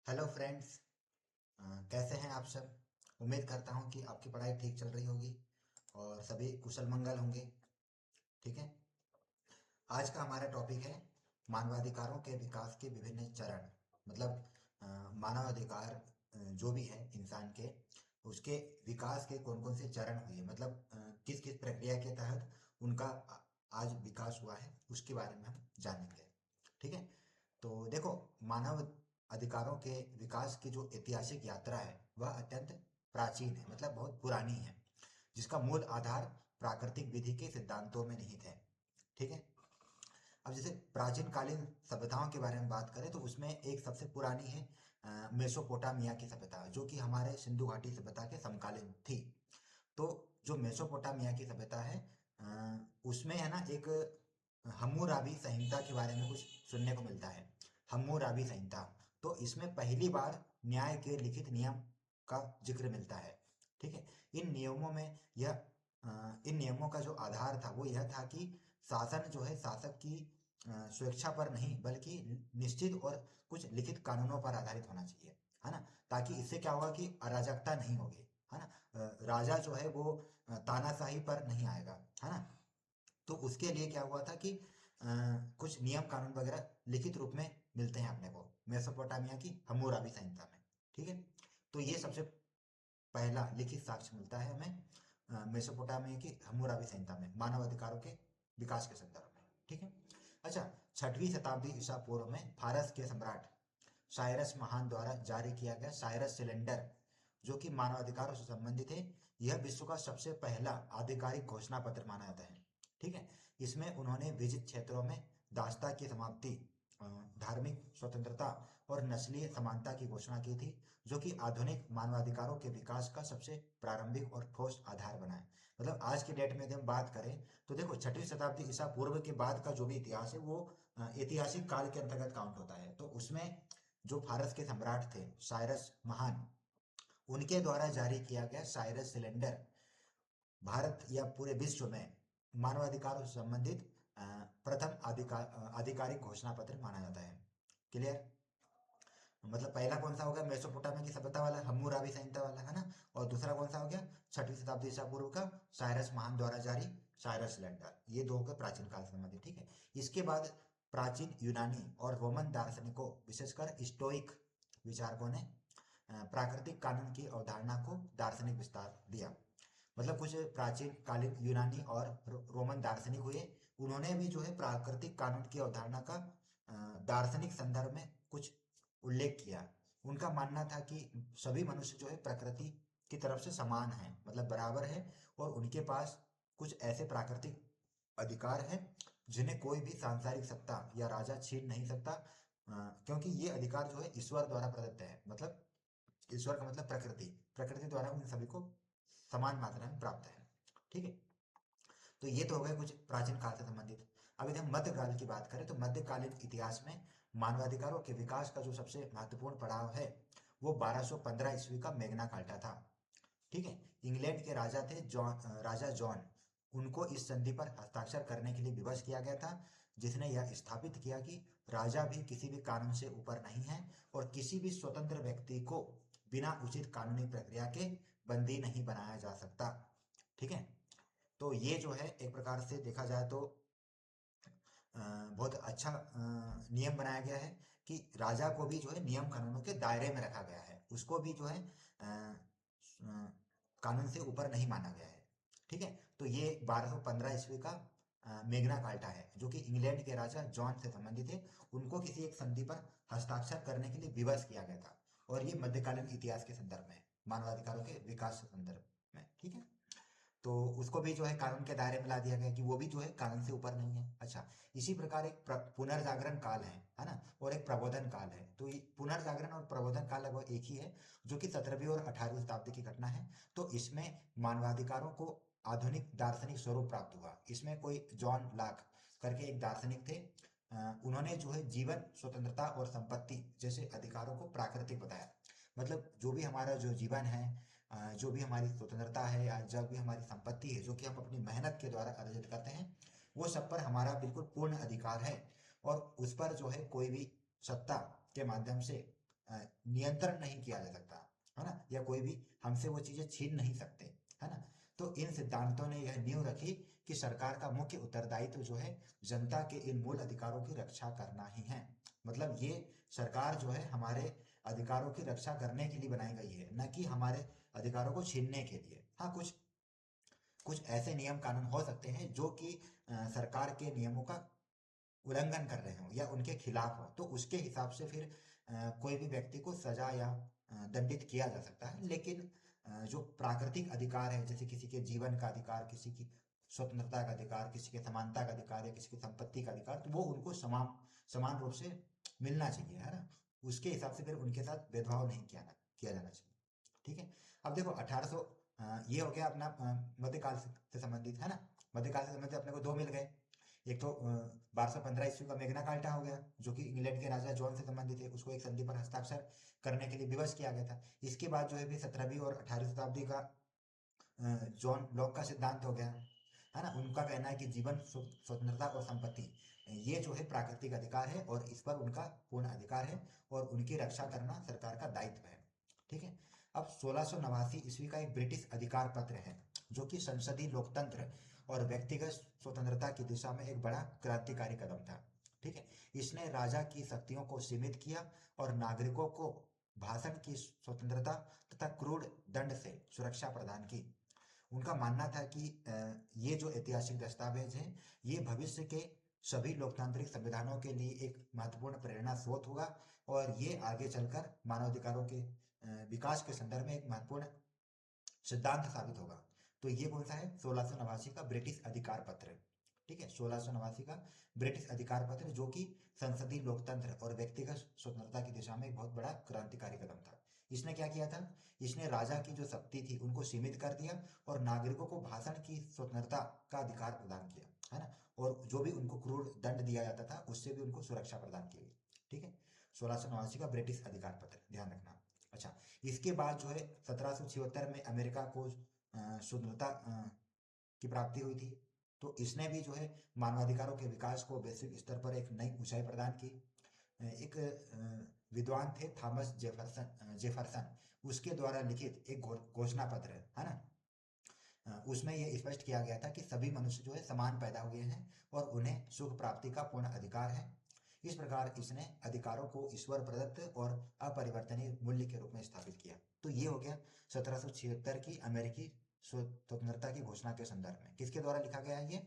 Hello friends. कैसे हैं आप सब। उम्मीद करता हूं कि आपकी पढ़ाई ठीक चल रही होगी और सभी कुशल मंगल होंगे। ठीक है। आज का हमारा टॉपिक है मानवाधिकारों के विकास के विभिन्न चरण। मतलब मानवाधिकार जो भी है इंसान के, उसके विकास के कौन कौन से चरण हुए, मतलब किस किस प्रक्रिया के तहत उनका आज विकास हुआ है, उसके बारे में हम जानेंगे। ठीक है। तो देखो, मानव अधिकारों के विकास की जो ऐतिहासिक यात्रा है वह अत्यंत प्राचीन है, मतलब बहुत पुरानी है, जिसका मूल आधार प्राकृतिक विधि के सिद्धांतों में निहित है। ठीक है। अब जैसे प्राचीन कालीन सभ्यताओं के बारे में बात करें तो उसमें एक सबसे पुरानी है मेसोपोटामिया की सभ्यता, जो कि हमारे सिंधु घाटी सभ्यता के समकालीन थी। तो जो मेसोपोटामिया की सभ्यता है, उसमें है ना एक हम्मुराबी संहिता के बारे में कुछ सुनने को मिलता है। हम्मुराबी संहिता, तो इसमें पहली बार न्याय के लिखित नियम का जिक्र मिलता है। ठीक है। इन नियमों में यह इन नियमों का जो आधार था वो यह था कि शासन जो है शासक की स्वेच्छा पर नहीं बल्कि निश्चित और कुछ लिखित कानूनों पर आधारित होना चाहिए, है ना। ताकि इससे क्या होगा कि अराजकता नहीं होगी, है ना। राजा जो है वो तानाशाही पर नहीं आएगा, है ना। तो उसके लिए क्या हुआ था कि कुछ नियम कानून वगैरह लिखित रूप में मिलते हैं अपने को मेसोपोटामिया की हम्मुराबी संहिता में। ठीक है। तो ये सबसे पहला लिखित साक्ष्य मिलता है हमें मेसोपोटामिया की हम्मुराबी संहिता में मानव अधिकारों के विकास के संदर्भ में। ठीक है। अच्छा, 6वीं शताब्दी ईसा पूर्व में फारस के सम्राट साइरस महान द्वारा जारी किया गया साइरस सिलेंडर, जो कि मानवाधिकारों से संबंधित है, यह विश्व का सबसे पहला आधिकारिक घोषणा पत्र माना जाता है। ठीक है। इसमें उन्होंने विजित क्षेत्रों में दासता की समाप्ति, धार्मिक स्वतंत्रता और नस्लीय समानता की घोषणा की थी, जो कि आधुनिक मानवाधिकारों के विकास का सबसे प्रारंभिक और ठोस आधार बना है। मतलब आज के डेट में यदि हम बात करें तो देखो, 6वीं शताब्दी ईसा पूर्व के बाद का जो भी इतिहास है वो ऐतिहासिक काल के अंतर्गत काउंट होता है। तो उसमें जो फारस के सम्राट थे साइरस महान, उनके द्वारा जारी किया गया साइरस सिलेंडर भारत या पूरे विश्व में मानवाधिकारों से संबंधित प्रथम आधिकारिक घोषणा पत्र माना जाता है। क्लियर। मतलब पहला कौन सा हो गया, मेसोपोटामिया की सभ्यता वाला हम्मुराबी संहिता वाला, है ना। और दूसरा कौन सा हो गया, 6वीं शताब्दी ईसा पूर्व का साइरस महान द्वारा जारी साइरस सिलेंडर। ये दो हो गए प्राचीन काल से संबंधित। ठीक है। इसके बाद प्राचीन यूनानी और रोमन दार्शनिकों, विशेषकर स्टोइक विचारकों ने प्राकृतिक कानून की अवधारणा को दार्शनिक विस्तार दिया। मतलब कुछ प्राचीन कालीन यूनानी और रोमन दार्शनिक हुए, उन्होंने भी जो है प्राकृतिक कानून की अवधारणा का दार्शनिक संदर्भ में कुछ उल्लेख किया। उनका मानना था कि सभी मनुष्य जो है प्रकृति की तरफ से समान है, मतलब बराबर है, और उनके पास कुछ ऐसे प्राकृतिक अधिकार हैं जिन्हें कोई भी सांसारिक सत्ता या राजा छीन नहीं सकता, क्योंकि ये अधिकार जो है ईश्वर द्वारा प्रदत्त है। मतलब ईश्वर का मतलब प्रकृति, प्रकृति द्वारा उन सभी को समान मात्रा में प्राप्त है। ठीक है। तो ये तो हो गए कुछ प्राचीन काल से संबंधित। अब यदि हम मध्यकाल की बात करें तो मध्यकालीन इतिहास में मानवाधिकारों के विकास का जो सबसे महत्वपूर्ण पड़ाव है वो 1215 ईस्वी का मैग्ना कार्टा था। ठीक है। इंग्लैंड के राजा थे राजा जॉन, उनको इस संधि पर हस्ताक्षर करने के लिए विवश किया गया था, जिसने यह स्थापित किया कि राजा भी किसी भी कानून से ऊपर नहीं है और किसी भी स्वतंत्र व्यक्ति को बिना उचित कानूनी प्रक्रिया के बंदी नहीं बनाया जा सकता। ठीक है। तो ये जो है एक प्रकार से देखा जाए तो बहुत अच्छा नियम बनाया गया है कि राजा को भी जो है नियम कानूनों के दायरे में रखा गया है, उसको भी जो है कानून से ऊपर नहीं माना गया है। ठीक है। तो ये 1215 ईस्वी का मेग्ना कार्टा है, जो कि इंग्लैंड के राजा जॉन से संबंधित है। उनको किसी एक संधि पर हस्ताक्षर करने के लिए विवश किया गया था, और ये मध्यकालीन इतिहास के संदर्भ में, मानवाधिकारों के विकास के संदर्भ में। ठीक है। तो उसको भी जो है कानून के दायरे में ला दिया गया कि वो भी जो है कानून से ऊपर नहीं है। अच्छा, इसी प्रकार एक पुनर्जागरण काल है ना, और एक प्रबोधन काल है। तो ये पुनर्जागरण और प्रबोधन काल लगभग एक ही है, जो कि 17वीं और 18वीं शताब्दी की घटना है। तो इसमें मानवाधिकारों को आधुनिक दार्शनिक स्वरूप प्राप्त हुआ। इसमें कोई जॉन लाक करके एक दार्शनिक थे, उन्होंने जो है जीवन स्वतंत्रता और संपत्ति जैसे अधिकारों को प्राकृतिक बताया। मतलब जो भी हमारा जो जीवन है, जो भी हमारी स्वतंत्रता है या जो भी हमारी संपत्ति है जो कि हम अपनी मेहनत के द्वारा अर्जित करते हैं, वो सब पर हमारा बिल्कुल पूर्ण अधिकार है, और उस पर जो है कोई भी सत्ता के माध्यम से नियंत्रण नहीं किया जा सकता, है ना, या कोई भी हमसे वो चीजें छीन नहीं सकते, है ना। तो इन सिद्धांतों ने यह नींव रखी कि सरकार का मुख्य उत्तरदायित्व जो है जनता के इन मूल अधिकारों की रक्षा करना ही है। मतलब ये सरकार जो है हमारे अधिकारों की रक्षा करने के लिए बनाई गई है, न कि हमारे अधिकारों को छीनने के लिए। हाँ, कुछ कुछ ऐसे नियम कानून हो सकते हैं जो कि सरकार के नियमों का उल्लंघन कर रहे हो या उनके खिलाफ हो, तो उसके हिसाब से फिर कोई भी व्यक्ति को सजा या दंडित किया जा सकता है। लेकिन जो प्राकृतिक अधिकार है, जैसे किसी के जीवन का अधिकार, किसी की स्वतंत्रता का अधिकार, किसी के समानता का अधिकार या किसी की संपत्ति का अधिकार, तो वो उनको समान समान रूप से मिलना चाहिए, है ना। उसके हिसाब से फिर उनके साथ भेदभाव नहीं किया जाना चाहिए। ठीक है। अब देखो 1800, ये हो गया अपना मध्यकाल से संबंधित, है ना। मध्यकाल से संबंधित अपने को दो मिल गए। एक तो 1215 ईस्वी का मेग्ना कार्टा हो गया, जो कि इंग्लैंड के राजा जॉन से संबंधित है, उसको एक संधि पर हस्ताक्षर करने के लिए विवश किया गया था। इसके बाद जो है फिर 17वीं और 18वीं शताब्दी का जॉन लॉक का सिद्धांत हो गया, है ना। उनका कहना है कि जीवन, स्वतंत्रता और संपत्ति, ये जो है प्राकृतिक अधिकार है और इस पर उनका पूर्ण अधिकार है और उनकी रक्षा करना सरकार का दायित्व है। ठीक है। अब 1689 ईस्वी का एक ब्रिटिश अधिकार पत्र है, जो कि संसदीय लोकतंत्र और व्यक्तिगत स्वतंत्रता की दिशा में एक बड़ा क्रांतिकारी कदम था। ठीक है। इसने राजा की शक्तियों को सीमित किया और नागरिकों को भाषण की स्वतंत्रता तथा क्रूर दंड से सुरक्षा प्रदान की। उनका मानना था कि ये जो ऐतिहासिक दस्तावेज है, ये भविष्य के सभी लोकतांत्रिक संविधानों के लिए एक महत्वपूर्ण प्रेरणा स्रोत होगा और ये आगे चलकर मानवाधिकारों के विकास के संदर्भ में एक महत्वपूर्ण सिद्धांत साबित होगा। तो ये कौन सा है? 1689 का ब्रिटिश अधिकार पत्र। ठीक है, 1689 का ब्रिटिश अधिकार पत्र, जो कि संसदीय लोकतंत्र और व्यक्तिगत स्वतंत्रता की दिशा में एक बहुत बड़ा क्रांतिकारी कदम था। इसने क्या किया था? इसने राजा की जो शक्ति थी उनको सीमित कर दिया और नागरिकों को भाषण की स्वतंत्रता का अधिकार प्रदान किया, है ना। और जो भी उनको क्रूर दंड दिया जाता था उससे भी उनको सुरक्षा प्रदान की गई। ठीक है, 1689 का ब्रिटिश अधिकार पत्र, ध्यान रखना। अच्छा, इसके बाद जो है 1776 में अमेरिका को स्वतंत्रता की प्राप्ति हुई थी। तो इसने भी जो है मानवाधिकारों के विकास को वैश्विक स्तर पर एक नई ऊंचाई प्रदान की। एक विद्वान थे थॉमस जेफरसन, उसके द्वारा लिखित एक घोषणा पत्र है ना। उसमें यह स्पष्ट किया गया था कि सभी मनुष्य जो है समान पैदा हुए हैं और उन्हें सुख प्राप्ति का पूर्ण अधिकार है। इस प्रकार इसने अधिकारों को ईश्वर प्रदत्त और अपरिवर्तनीय मूल्य के रूप में स्थापित किया। तो ये हो गया 1776 की अमेरिकी स्वतंत्रता की घोषणा के संदर्भ में। किसके द्वारा लिखा गया है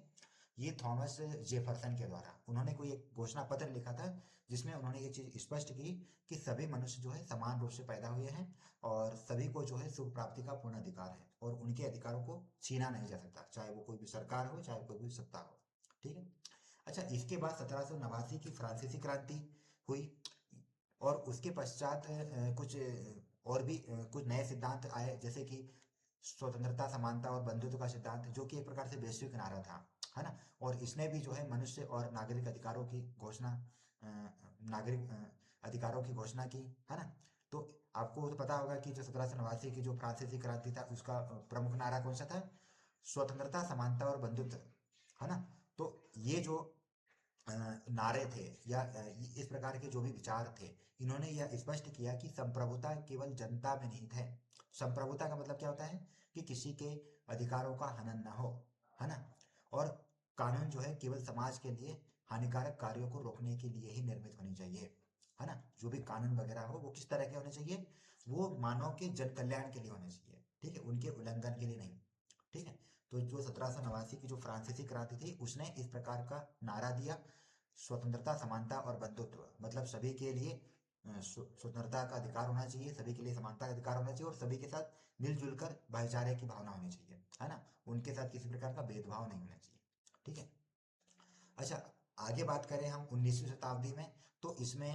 ये थॉमस जेफरसन के द्वारा। उन्होंने कोई एक घोषणा पत्र लिखा था जिसमें उन्होंने ये चीज स्पष्ट की कि सभी मनुष्य जो है समान रूप से पैदा हुए हैं और सभी को जो है सुख प्राप्ति का पूर्ण अधिकार है और उनके अधिकारों को छीना नहीं जा सकता, चाहे वो कोई भी सरकार हो चाहे कोई भी सत्ता हो। ठीक है। अच्छा, इसके बाद 1789 की फ्रांसीसी क्रांति हुई और उसके पश्चात कुछ और भी कुछ नए सिद्धांत आए, जैसे कि स्वतंत्रता, समानता और बंधुत्व का सिद्धांत, जो कि एक प्रकार से वैश्विक नारा था, है ना। और इसने भी जो है मनुष्य और नागरिक अधिकारों की घोषणा नागरिक अधिकारों की घोषणा की, है ना। तो आपको तो पता होगा कि जो 1789 की जो फ्रांसीसी क्रांति था उसका प्रमुख नारा कौन सा था? स्वतंत्रता, समानता और बंधुत्व, है ना। तो ये जो नारे थे या इस प्रकार के जो भी विचार थे, इन्होंने यह स्पष्ट किया कि संप्रभुता केवल जनता में निहित है। संप्रभुता का मतलब क्या होता है? कि किसी के अधिकारों का हनन न हो, है ना। और कानून जो है केवल समाज के लिए हानिकारक कार्यों को रोकने के लिए ही निर्मित होनी चाहिए, है ना। जो भी कानून वगैरह हो वो किस तरह के होने चाहिए? वो मानव के जन कल्याण के लिए होने चाहिए, ठीक है, उनके उल्लंघन के लिए नहीं। ठीक है। तो जो 1789 की जो फ्रांसीसी क्रांति थी उसने इस प्रकार का नारा दिया, स्वतंत्रता, समानता और बंधुत्व, मतलब सभी के लिए स्वतंत्रता का अधिकार होना चाहिए, सभी के लिए समानता का अधिकार होना चाहिए और सभी के साथ मिलजुल कर भाईचारे की भावना होनी चाहिए, है ना। उनके साथ किसी प्रकार का भेदभाव नहीं होना चाहिए। ठीक है। अच्छा, आगे बात करें हम 19वीं शताब्दी में, तो इसमें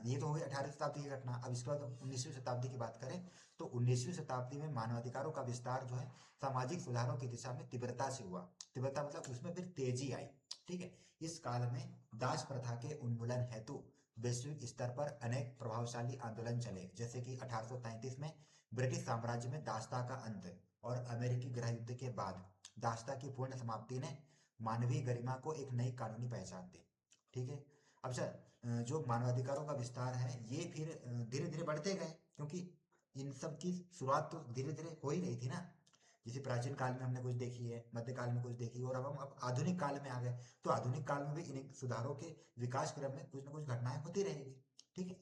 ये तो हो गई 18वीं शताब्दी की घटना। अब इसके बाद 19वीं शताब्दी की बात करें तो 19वीं शताब्दी में मानवाधिकारों का विस्तार जो है सामाजिक सुधारों की दिशा में तीव्रता से हुआ। तीव्रता मतलब उसमें फिर तेजी आई। ठीक है। इस काल में दास प्रथा के उन्मूलन हेतु वैश्विक स्तर पर अनेक प्रभावशाली आंदोलन चले, जैसे कि 1833 में ब्रिटिश साम्राज्य में दासता का अंत और अमेरिकी गृह युद्ध के बाद दासता की पूर्ण समाप्ति ने मानवीय गरिमा को एक नई कानूनी पहचान दी। ठीक है। अब सर, जो मानवाधिकारों का विस्तार है ये फिर धीरे धीरे बढ़ते गए, क्योंकि इन सब की शुरुआत तो धीरे धीरे हो ही रही थी ना। जैसे प्राचीन काल में हमने कुछ देखी है, मध्यकाल में कुछ देखी, और अब हम अब आधुनिक काल में आ गए। तो आधुनिक काल में भी इन सुधारों के विकास क्रम में कुछ ना कुछ घटनाएं होती रहेगी। ठीक है।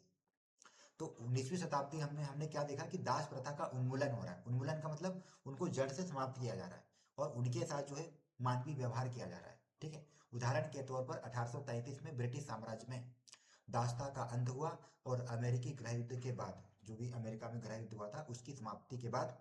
तो 19वीं शताब्दी हमने हमने क्या देखा कि दास प्रथा का उन्मूलन हो रहा है। उन्मूलन का मतलब उनको जड़ से समाप्त किया जा रहा है, और उनके साथ जो है मानवीय व्यवहार किया जा रहा है। ठीक है। उदाहरण के तौर पर 1833 में ब्रिटिश साम्राज्य में दासता का अंत हुआ, और अमेरिकी गृह युद्ध के बाद, जो भी अमेरिका में गृह युद्ध हुआ था उसकी समाप्ति के बाद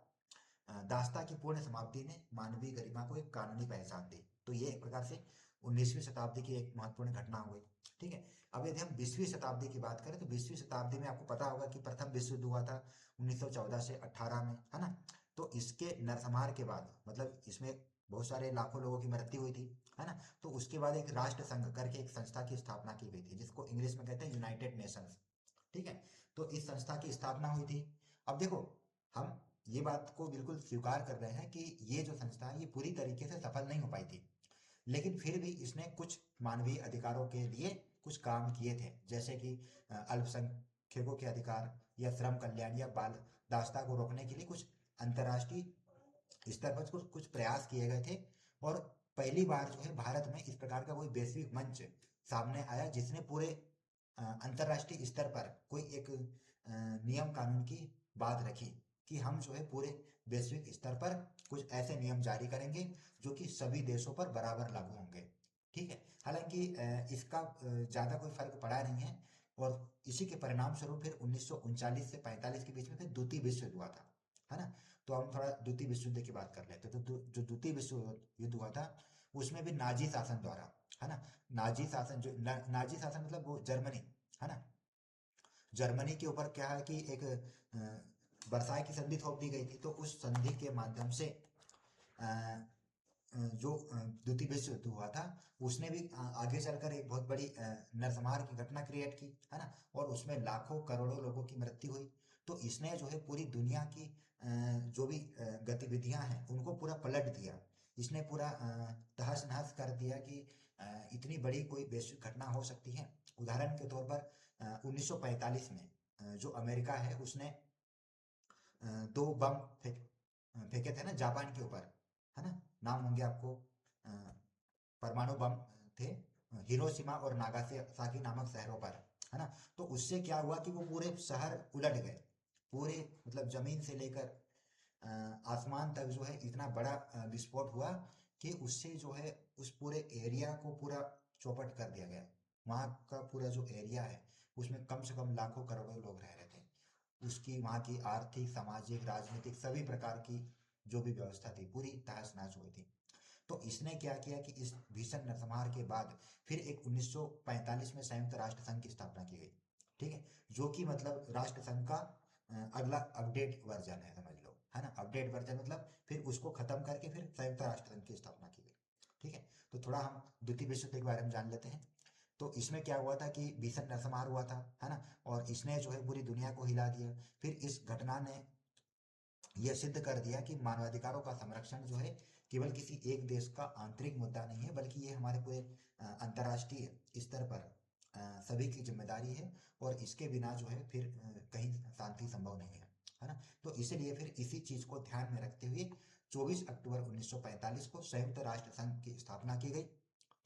दासता की पूर्ण समाप्ति ने मानवीय गरिमा को एक कानूनी पहचान दी। तो ये एक प्रकार से 19वीं शताब्दी की एक महत्वपूर्ण घटना हो गई। ठीक है। अब यदि हम 20वीं शताब्दी की बात करें, तो 20वीं शताब्दी में आपको पता होगा कि प्रथम विश्व युद्ध हुआ था 1914 से 18 में, है ना। तो इसके नरसंहार के बाद, मतलब इसमें बहुत सारे लाखों लोगों की मृत्यु हुई थी, है ना। तो उसके बाद एक राष्ट्र संघ करके एक संस्था की स्थापना की गई थी, जिसको इंग्लिश में कहते हैं यूनाइटेड नेशंस। ठीक है। तो इस संस्था की स्थापना हुई थी। अब देखो, हम ये बात को बिल्कुल स्वीकार कर रहे हैं कि ये जो संस्था है ये पूरी तरीके से सफल नहीं हो पाई थी, लेकिन फिर भी इसने कुछ मानवीय अधिकारों के लिए कुछ काम किए थे, जैसे कि अल्पसंख्यकों के अधिकार, या श्रम कल्याण, या बाल दासता को रोकने के लिए कुछ अंतर्राष्ट्रीय स्तर पर कुछ कुछ प्रयास किए गए थे। और पहली बार जो है भारत में इस प्रकार का कोई वैश्विक मंच सामने आया, जिसने पूरे अंतर्राष्ट्रीय स्तर पर कोई एक नियम कानून की बात रखी कि हम जो है पूरे वैश्विक स्तर पर कुछ ऐसे नियम जारी करेंगे जो कि सभी देशों पर बराबर लागू होंगे। ठीक है। हालांकि इसका ज्यादा कोई फर्क पड़ा नहीं है, और इसी के परिणाम स्वरूप फिर 1939 से 45 के बीच में फिर द्वितीय विश्व युद्ध हुआ था, है ना। तो हम थोड़ा द्वितीय विश्व युद्ध की बात कर लेते हैं। तो जो द्वितीय विश्व युद्ध हुआ था, उसमें भी नाजी शासन द्वारा, है ना, नाजी शासन, जो नाजी शासन मतलब वो जर्मनी, है ना। जर्मनी के ऊपर क्या है कि एक वर्साई की संधि थोप दी गई थी। तो उस संधि के माध्यम से जो द्वितीय विश्व युद्ध हुआ था, उसने भी आगे चलकर एक बहुत बड़ी नरसंहार की घटना क्रिएट की, है ना। और उसमें लाखों करोड़ों लोगों की मृत्यु हुई। तो इसने जो है पूरी दुनिया की जो भी गतिविधियां हैं उनको पूरा पलट दिया। इसने पूरा तहस नहस कर दिया कि इतनी बड़ी कोई वैश्विक घटना हो सकती है। उदाहरण के तौर पर 1945 में जो अमेरिका है उसने दो बम फेंके थे ना जापान के ऊपर, है ना। नाम होंगे आपको, अ, परमाणु बम थे हिरोशिमा और नागासाकी नामक शहरों पर, है ना। तो उससे क्या हुआ कि वो पूरे शहर उलट गए। पूरे मतलब जमीन से लेकर आसमान तक जो है इतना बड़ा विस्फोट हुआ कि उससे जो है उस पूरे एरिया को पूरा चौपट कर दिया गया। वहाँ का पूरा जो एरिया है उसमें कम से कम लाखों करोड़ों लोग रह रहे थे। उसकी वहाँ की आर्थिक, सामाजिक, राजनीतिक सभी प्रकार की जो भी व्यवस्था थी पूरी तहस नहस हुई थी। तो इसने क्या किया कि इस भीषण नरसंहार के बाद फिर एक 1945 में संयुक्त राष्ट्र संघ की स्थापना की गई। ठीक है। जो कि मतलब राष्ट्र संघ का अगला अपडेट वर्जन है, समझ लो, है ना। अपडेट वर्जन मतलब फिर उसको खत्म करके फिर संयुक्त राष्ट्र संघ की स्थापना की गई। ठीक है। तो थोड़ा हम द्वितीय विश्व युद्ध के बारे में जान लेते हैं। तो इसमें क्या हुआ था कि भीषण नरसंहार हुआ था, है ना। और इसने जो है पूरी दुनिया को हिला दिया। फिर इस घटना ने यह सिद्ध कर दिया कि मानवाधिकारों का संरक्षण जो है केवल किसी एक देश का आंतरिक मुद्दा नहीं है, बल्कि ये हमारे पूरे अंतर्राष्ट्रीय स्तर पर सभी की जिम्मेदारी है। और इसके बिना जो है फिर कहीं शांति संभव नहीं है ना। तो इसीलिए फिर इसी चीज को ध्यान में रखते हुए 24 अक्टूबर 1945 को संयुक्त राष्ट्र संघ की स्थापना की गई।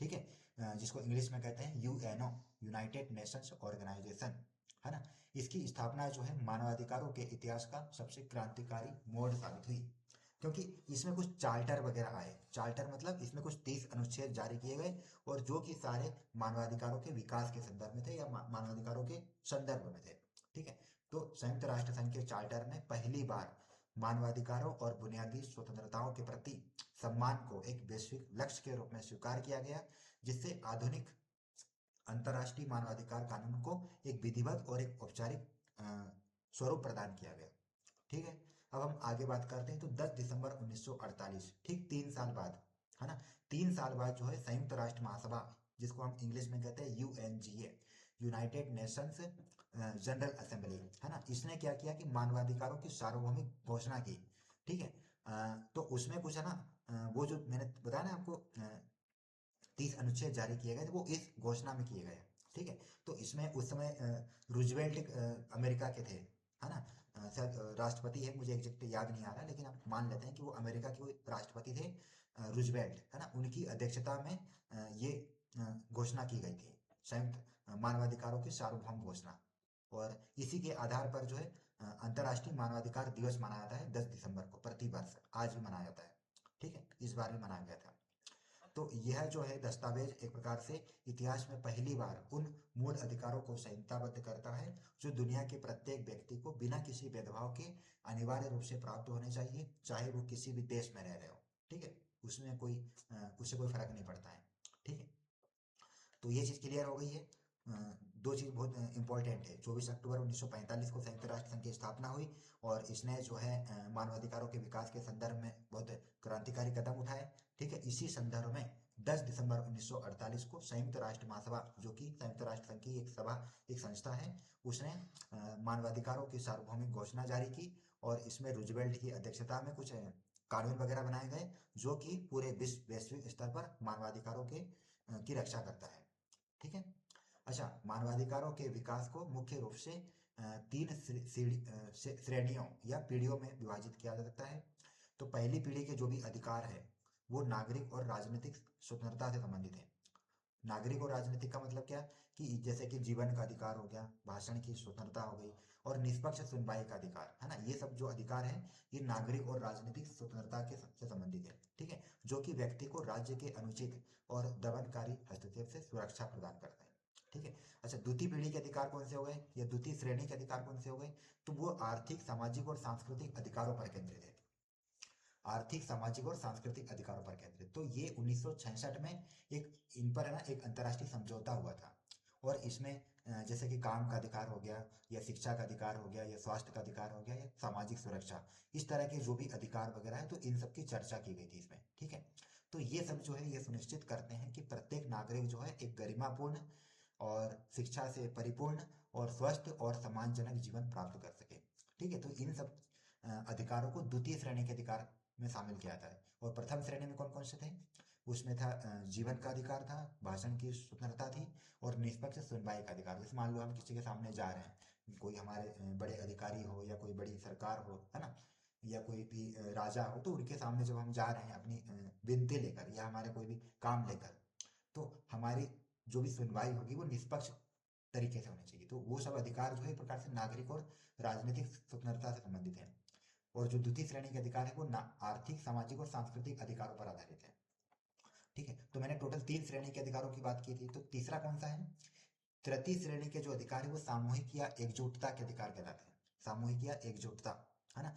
ठीक है। जिसको इंग्लिश में कहते हैं यूएनओ, यूनाइटेड नेशंस ऑर्गेनाइजेशन, है ना। इसकी स्थापना जो है मानवाधिकारों के इतिहास का सबसे क्रांतिकारी मोड़ साबित हुई, क्योंकि इसमें कुछ चार्टर वगैरह आए। चार्टर मतलब इसमें कुछ 30 अनुच्छेद जारी किए गए, और जो कि सारे मानवाधिकारों के विकास के संदर्भ में थे, या मानवाधिकारों के संदर्भ में थे। ठीक है। तो संयुक्त राष्ट्र संघ के चार्टर में पहली बार मानवाधिकारों और बुनियादी स्वतंत्रताओं के प्रति सम्मान को एक वैश्विक लक्ष्य के रूप में स्वीकार किया गया, जिससे आधुनिक अंतर्राष्ट्रीय मानवाधिकार कानून को एक विधिवत और एक औपचारिक स्वरूप प्रदान किया गया। ठीक है। अब हम आगे बात करते हैं। तो 10 दिसंबर 1948, ठीक 3 साल बाद, है ना, 3 साल बाद जो है संयुक्त राष्ट्र महासभा, जिसको हम इंग्लिश में कहते हैं UNGA, United Nations general assembly, है ना, इसने क्या किया कि मानवाधिकारों की सार्वभौमिक घोषणा की। ठीक है। तो उसमें कुछ है ना, वो जो मैंने बताया ना आपको 30 अनुच्छेद जारी किए गए थे, वो इस घोषणा में किए गए। ठीक है। तो इसमें उस समय रूजवेल्ट अमेरिका के थे, है ना। शायद राष्ट्रपति है, मुझे एग्जैक्ट याद नहीं आ रहा, लेकिन हम मान लेते हैं कि वो अमेरिका के वो राष्ट्रपति थे, रूजवेल्ट, है ना। उनकी अध्यक्षता में ये घोषणा की गई थी, संयुक्त मानवाधिकारों की सार्वभौम घोषणा। और इसी के आधार पर जो है अंतर्राष्ट्रीय मानवाधिकार दिवस मनाया जाता है 10 दिसंबर को, प्रति वर्ष आज भी मनाया जाता है। ठीक है, इस बार भी मनाया गया था। तो यह जो है दस्तावेज एक प्रकार से इतिहास में पहली बार उन मूल अधिकारों को संहिताबद्ध करता है जो दुनिया के प्रत्येक व्यक्ति को बिना किसी भेदभाव के अनिवार्य रूप से प्राप्त होने चाहिए, चाहे वो किसी भी देश में रह रहे हो। ठीक है, उसमें कोई उससे कोई फर्क नहीं पड़ता है। ठीक है, तो ये चीज़ क्लियर हो गई है। दो चीज़ बहुत इंपॉर्टेंट है। 24 अक्टूबर 1945 को संयुक्त राष्ट्र संघ की स्थापना हुई और इसने जो है मानवाधिकारों के विकास के संदर्भ में बहुत क्रांतिकारी कदम उठाए। ठीक है, इसी संदर्भ में 10 दिसंबर 1948 को संयुक्त राष्ट्र महासभा, जो कि संयुक्त राष्ट्र संघ की एक सभा, एक संस्था है, उसने मानवाधिकारों की सार्वभौमिक घोषणा जारी की और इसमें रूजवेल्ट की अध्यक्षता में कुछ कानून वगैरह बनाए गए जो कि पूरे विश्व वैश्विक स्तर पर मानवाधिकारों के की रक्षा करता है। ठीक है, अच्छा, मानवाधिकारों के विकास को मुख्य रूप से तीन श्रेणियों या पीढ़ियों में विभाजित किया जा सकता है। तो पहली पीढ़ी के जो भी अधिकार है वो नागरिक और राजनीतिक स्वतंत्रता से संबंधित है। नागरिक और राजनीतिक का मतलब क्या, कि जैसे कि जीवन का अधिकार हो गया, भाषण की स्वतंत्रता हो गई और निष्पक्ष सुनवाई का अधिकार, है ना। ये सब जो अधिकार है ये नागरिक और राजनीतिक स्वतंत्रता के से संबंधित है। ठीक है, जो कि व्यक्ति को राज्य के अनुचित और दमनकारी हस्तक्षेप से सुरक्षा प्रदान करते हैं। ठीक है, अच्छा, द्वितीय पीढ़ी के अधिकार कौन से हो गए या द्वितीय श्रेणी के अधिकार कौन से हो गए, तो वो आर्थिक, सामाजिक और सांस्कृतिक अधिकारों पर केंद्रित है। आर्थिक, सामाजिक और सांस्कृतिक अधिकारों पर केंद्रित। तो ये 1966 में एक इन पर है ना एक अंतर्राष्ट्रीय समझौता हुआ था और इसमें जैसे कि काम का अधिकार हो गया या शिक्षा का अधिकार हो गया या स्वास्थ्य का अधिकार हो गया या सामाजिक सुरक्षा, इस तरह के जो भी अधिकार वगैरह है, तो इन सब की चर्चा की गई थी इसमें। ठीक है, तो ये सब जो है ये सुनिश्चित करते हैं कि प्रत्येक नागरिक जो है एक गरिमापूर्ण और शिक्षा से परिपूर्ण और स्वस्थ और सम्मानजनक जीवन प्राप्त कर सके। ठीक है, तो इन सब अधिकारों को द्वितीय श्रेणी के अधिकार में शामिल किया था। और प्रथम श्रेणी में कौन कौन से थे, उसमें था जीवन का अधिकार था, भाषण की स्वतंत्रता थी और निष्पक्ष सुनवाई का अधिकार। जैसे मान लो हम किसी के सामने जा रहे हैं, कोई हमारे बड़े अधिकारी हो या कोई बड़ी सरकार हो, है ना, या कोई भी राजा हो, तो उनके सामने जब हम जा रहे हैं अपनी विनती लेकर या हमारे कोई भी काम लेकर, तो हमारी जो भी सुनवाई होगी वो निष्पक्ष तरीके से होनी चाहिए। तो वो सब अधिकार जो है एक प्रकार से नागरिक और राजनीतिक स्वतंत्रता से संबंधित है। और जो द्वितीय श्रेणी के अधिकार है वो आर्थिक, सामाजिक और सांस्कृतिक अधिकारों पर आधारित है। ठीक है, तो मैंने टोटल 3 श्रेणी के अधिकारों की बात की थी, तो तीसरा कौन सा है, तृतीय श्रेणी के जो अधिकार है वो सामूहिक या एकजुटता के अधिकार कहलाते हैं। सामूहिक या एकजुटता, है ना।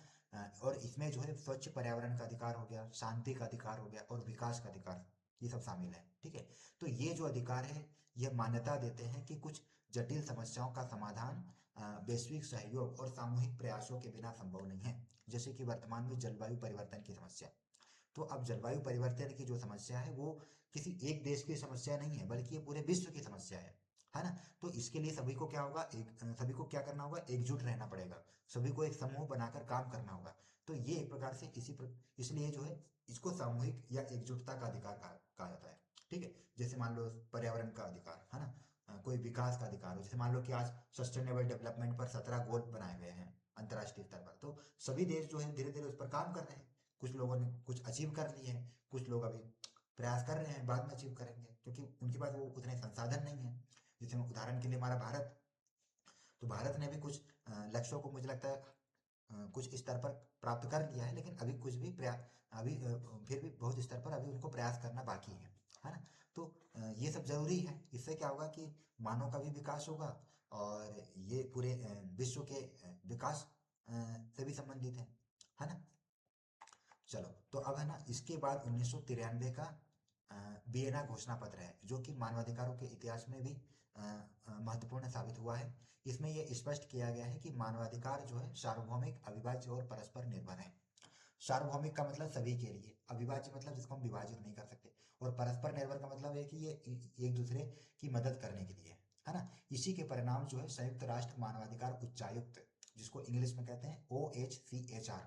और इसमें जो है स्वच्छ पर्यावरण का अधिकार हो गया, शांति का अधिकार हो गया और विकास का अधिकार, ये सब शामिल है। ठीक है, तो ये जो अधिकार है ये मान्यता देते हैं कि कुछ जटिल समस्याओं का समाधान वैश्विक सहयोग और सामूहिक प्रयासों के बिना संभव नहीं है। जैसे कि वर्तमान में जलवायु परिवर्तन की समस्या, तो अब जलवायु परिवर्तन की जो समस्या है वो किसी एक देश की समस्या नहीं है, बल्कि ये पूरे विश्व की समस्या है ना। तो इसके लिए सभी को क्या होगा, सभी को क्या करना होगा, एकजुट रहना पड़ेगा, सभी को एक समूह बनाकर काम करना होगा। तो ये एक प्रकार से इसलिए जो है इसको सामूहिक या एकजुटता का अधिकार कहा जाता है। ठीक है, जैसे मान लो पर्यावरण का अधिकार, है ना, कोई विकास का अधिकार हो, जैसे मान लो कि आज सस्टेनेबल डेवलपमेंट पर 17 गोल बनाए गए हैं अंतर्राष्ट्रीय स्तर पर, तो सभी देश जो है धीरे धीरे उस पर काम कर रहे हैं। कुछ लोगों ने कुछ अचीव कर लिए हैं, कुछ लोग अभी प्रयास कर रहे हैं, बाद में अचीव करेंगे क्योंकि उनके पास वो उतने संसाधन नहीं है। जैसे उदाहरण के लिए हमारा भारत, तो भारत ने भी कुछ लक्ष्यों को मुझे लगता है कुछ स्तर पर प्राप्त कर लिया है, लेकिन अभी कुछ भी प्रयास, अभी फिर भी बहुत स्तर पर अभी उनको प्रयास करना बाकी है ना। तो ये सब जरूरी है, इससे क्या होगा कि मानव का भी विकास होगा और ये पूरे विश्व के विकास से भी संबंधित है ना। चलो, तो अब है ना इसके बाद 1993 का वियना घोषणा पत्र है जो कि मानवाधिकारों के इतिहास में भी महत्वपूर्ण साबित हुआ है। इसमें यह स्पष्ट किया गया है कि मानवाधिकार जो है सार्वभौमिक, अविभाज्य और परस्पर निर्भर है। सार्वभौमिक का मतलब सभी के लिए, अविभाज्य मतलब जिसको हम विभाजित नहीं कर सकते, और परस्पर निर्भर का मतलब है कि ये एक दूसरे की मदद करने के लिए है ना। इसी के परिणाम जो है संयुक्त राष्ट्र मानवाधिकार उच्चायुक्त, जिसको इंग्लिश में कहते हैं OHCHR,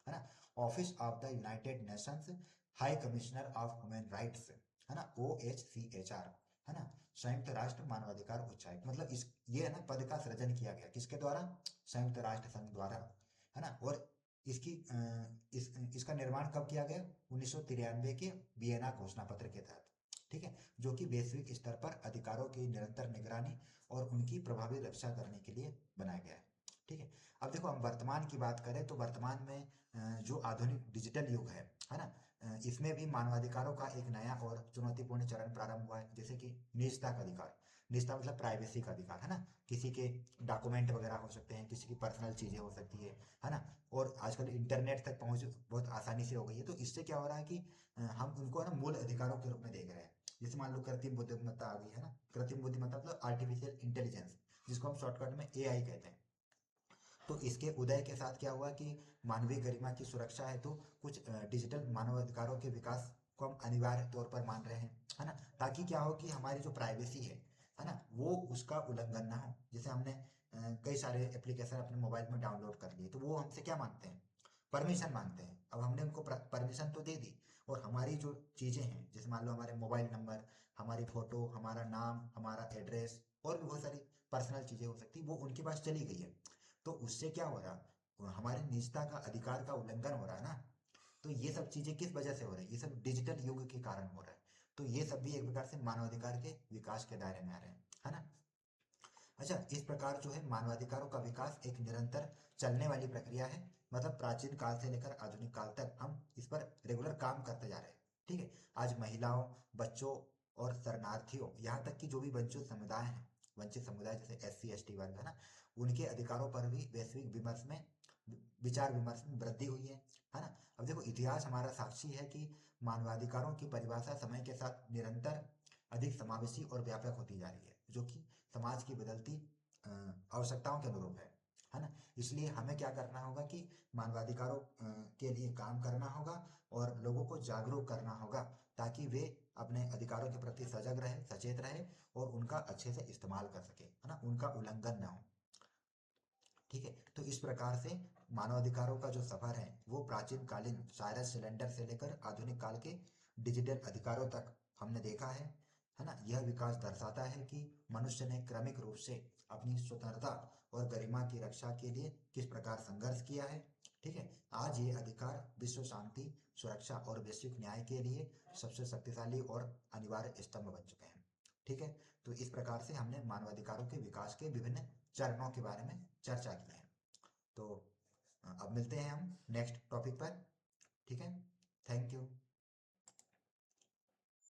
है ना, office of the United Nations high commissioner of human rights, है ना, OHCHR, है ना, संयुक्त राष्ट्र मानवाधिकार उच्चायुक्त, मतलब इस ये है ना पद का सृजन किया गया किसके द्वारा, संयुक्त राष्ट्र संघ द्वारा, है ना। और इसकी इसका निर्माण कब किया गया, 1993 के वियना घोषणा पत्र के तहत, ठीक है, जो कि वैश्विक स्तर पर अधिकारों की निरंतर निगरानी और उनकी प्रभावी रक्षा करने के लिए बनाया गया है, ठीक है। अब देखो हम वर्तमान की बात करें तो वर्तमान में जो आधुनिक डिजिटल युग है ना, इसमें भी मानवाधिकारों का एक नया और चुनौतीपूर्ण चरण प्रारंभ हुआ है, जैसे कि निजता का अधिकार। निजता मतलब प्राइवेसी का अधिकार, है ना। किसी के डॉक्यूमेंट वगैरह हो सकते हैं, किसी की पर्सनल चीजें हो सकती है ना। और आजकल इंटरनेट तक पहुंच बहुत आसानी से हो गई है, तो इससे क्या हो रहा है कि हम उनको है ना मूल अधिकारों के रूप में देख रहे हैं। जैसे मान लो कृत्रिम बुद्धिमत्ता आ गई है ना, कृत्रिम बुद्धिमत्ता मतलब आर्टिफिशियल इंटेलिजेंस, जिसको हम शॉर्टकट में एआई कहते हैं। तो इसके उदय के साथ क्या हुआ कि मानवीय गरिमा की सुरक्षा है तो कुछ डिजिटल मानवाधिकारों के विकास को हम अनिवार्य तौर पर मान रहे हैं, है ना। ताकि क्या हो कि हमारी जो प्राइवेसी है ना, वो उसका उल्लंघन ना हो। जैसे हमने कई सारे एप्लीकेशन अपने मोबाइल में डाउनलोड कर लिए, तो वो हमसे क्या मांगते हैं, परमिशन मांगते हैं। अब हमने उनको परमिशन तो दे दी, और हमारी जो चीजें हैं, जैसे मान लो हमारे मोबाइल नंबर, हमारी फोटो, हमारा नाम, हमारा एड्रेस, और भी बहुत सारी पर्सनल चीजें हो सकती, वो उनके पास चली गई है। तो उससे क्या हो रहा, हमारे निजता का अधिकार का उल्लंघन हो रहा है ना। तो ये सब चीजें किस वजह से हो रही है, ये सब डिजिटल युग के कारण हो रहा है। तो ये सब भी एक प्रकार से मानवाधिकार के विकास के दायरे में आ रहे हैं, है ना। अच्छा, इस प्रकार जो है मानवाधिकारों का विकास एक निरंतर चलने वाली प्रक्रिया है। मतलब प्राचीन काल से लेकर आधुनिक काल तक हम इस पर रेगुलर काम करते जा रहे हैं, ठीक है। आज महिलाओं, बच्चों और शरणार्थियों, यहाँ तक कि जो भी वंचित समुदाय हैं, वंचित समुदाय जैसे SC ST वर्ग है ना, उनके अधिकारों पर भी वैश्विक विमर्श में, विचार विमर्श में वृद्धि हुई है ना। अब देखो इतिहास हमारा साक्षी है कि मानवाधिकारों की परिभाषा समय के साथ निरंतर अधिक समावेशी और व्यापक होती जा रही है, जो कि समाज की बदलती आवश्यकताओं के अनुरूप है ना। इसलिए हमें क्या करना होगा कि मानवाधिकारों के लिए काम करना होगा, और लोगों को जागरूक करना होगा, ताकि वे अपने अधिकारों के प्रति सजग रहे, सचेत रहे, और उनका अच्छे से इस्तेमाल कर सके, है ना, उनका उल्लंघन ना हो, ठीक है। तो इस प्रकार से मानवाधिकारों का जो सफर है वो प्राचीन कालीन साइरस सिलेंडर से लेकर आधुनिक काल के डिजिटल अधिकारों तक हमने देखा है ना। यह विकास दर्शाता है कि मनुष्य ने क्रमिक रूप से अपनी स्वतंत्रता और गरिमा की रक्षा के लिए किस प्रकार संघर्ष किया है, ठीक है। आज ये अधिकार विश्व शांति, सुरक्षा और वैश्विक न्याय के लिए सबसे शक्तिशाली और अनिवार्य स्तंभ बन चुके हैं, ठीक है। तो इस प्रकार से हमने मानवाधिकारों के विकास के विभिन्न चरणों के बारे में चर्चा की है। तो अब मिलते हैं हम नेक्स्ट टॉपिक पर, ठीक है। Thank you.